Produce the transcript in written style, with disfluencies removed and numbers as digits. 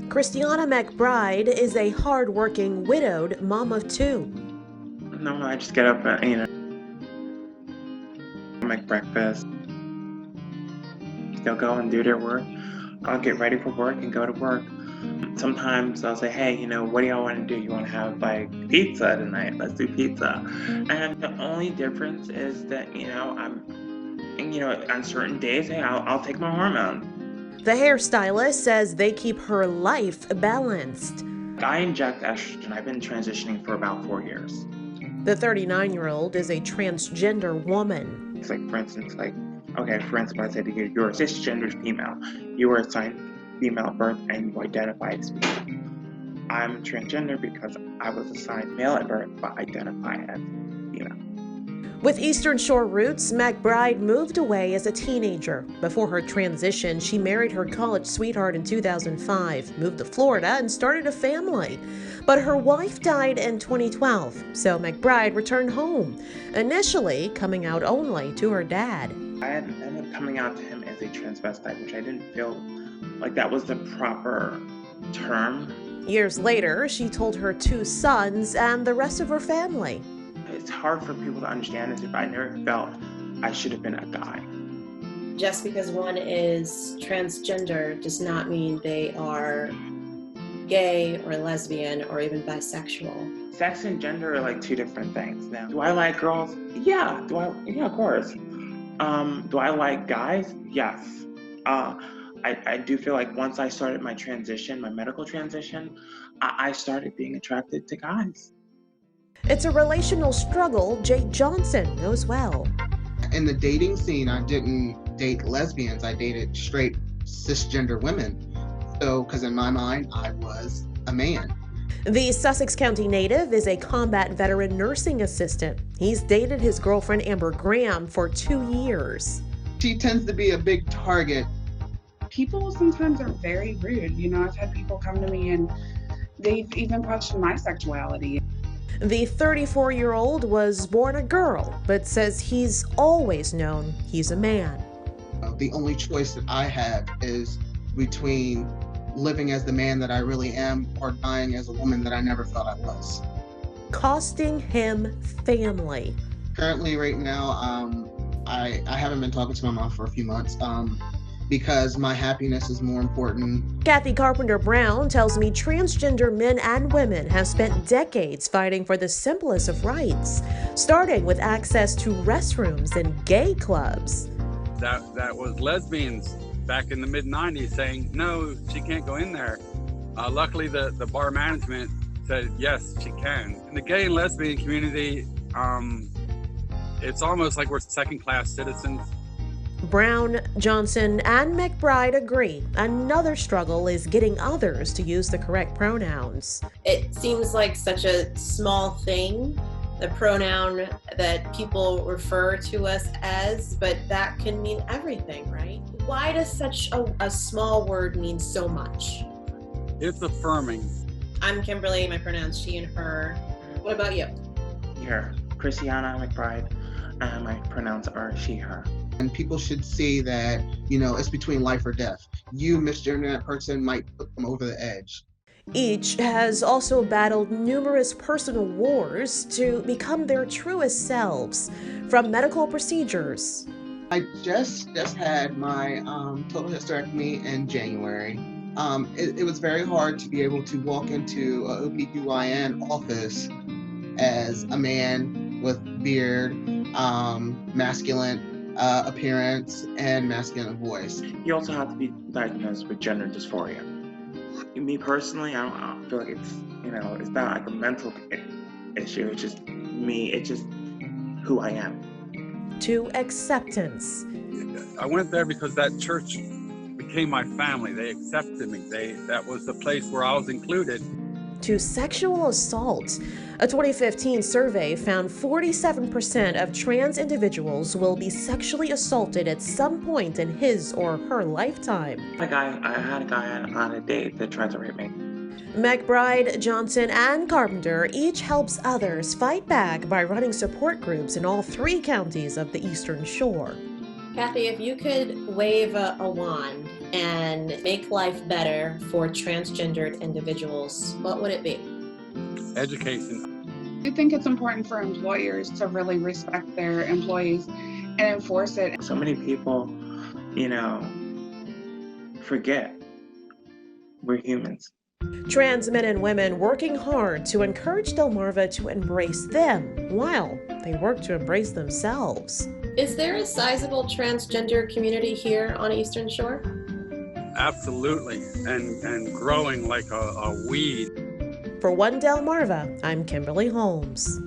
Christiana McBride is a hard-working, widowed mom of two. No, I just get up and, make breakfast. They'll go and do their work. I'll get ready for work and go to work. Sometimes I'll say, hey, what do y'all want to do? You want to have like pizza tonight? Let's do pizza. And the only difference is that, on certain days, hey, I'll take my hormones. The hairstylist says they keep her life balanced. I inject estrogen. I've been transitioning for about 4 years. The 39-year-old is a transgender woman. It's like, for instance, I say to you, you're a cisgendered female. You were assigned female at birth and you identify as female. I'm transgender because I was assigned male at birth but identify as female. With Eastern Shore roots, McBride moved away as a teenager. Before her transition, she married her college sweetheart in 2005, moved to Florida, and started a family. But her wife died in 2012, so McBride returned home, initially coming out only to her dad. I ended up coming out to him as a transvestite, which I didn't feel like that was the proper term. Years later, she told her 2 sons and the rest of her family. It's hard for people to understand this, but I never felt I should have been a guy. Just because one is transgender does not mean they are gay or lesbian or even bisexual. Sex and gender are like 2 different things. Now, do I like girls? Yeah. Yeah, of course. Do I like guys? Yes. I do feel like once I started my transition, my medical transition, I started being attracted to guys. It's a relational struggle Jake Johnson knows well. In the dating scene, I didn't date lesbians. I dated straight cisgender women. So, because in my mind, I was a man. The Sussex County native is a combat veteran nursing assistant. He's dated his girlfriend Amber Graham for 2 years. She tends to be a big target. People sometimes are very rude. I've had people come to me and they've even questioned my sexuality. The 34-year-old was born a girl, but says he's always known he's a man. The only choice that I have is between living as the man that I really am or dying as a woman that I never thought I was. Costing him family. Currently, right now, I haven't been talking to my mom for a few months because my happiness is more important. Kathy Carpenter Brown tells me transgender men and women have spent decades fighting for the simplest of rights, starting with access to restrooms and gay clubs. That was lesbians back in the mid-90s saying, no, she can't go in there. Luckily, the bar management said, yes, she can. In the gay and lesbian community, it's almost like we're second-class citizens. Brown, Johnson, and McBride agree another struggle is getting others to use the correct pronouns. It seems like such a small thing, the pronoun that people refer to us as, but that can mean everything, right? Why does such a small word mean so much? It's affirming. I'm Kimberly, my pronouns she and her. What about you? Here, Christiana McBride, my pronouns are she, her. And people should see that, it's between life or death. You misgendering that person might put them over the edge. Each has also battled numerous personal wars to become their truest selves, from medical procedures. I just had my total hysterectomy in January. It was very hard to be able to walk into an OBGYN office as a man with beard, masculine appearance, and masculine voice. You also have to be diagnosed with gender dysphoria. Me personally, I don't feel like it's not like a mental issue. It's just me. It's just who I am. To acceptance. I went there because that church became my family. They accepted me. That was the place where I was included. To sexual assault. A 2015 survey found 47% of trans individuals will be sexually assaulted at some point in his or her lifetime. I had a guy on a date that tried to rape me. McBride, Johnson, and Carpenter each helps others fight back by running support groups in all 3 counties of the Eastern Shore. Kathy, if you could wave a wand and make life better for transgendered individuals, what would it be? Education. I think it's important for employers to really respect their employees and enforce it. So many people, forget we're humans. Trans men and women working hard to encourage Delmarva to embrace them while they work to embrace themselves. Is there a sizable transgender community here on Eastern Shore? Absolutely, and growing like a weed. For One Delmarva, I'm Kimberly Holmes.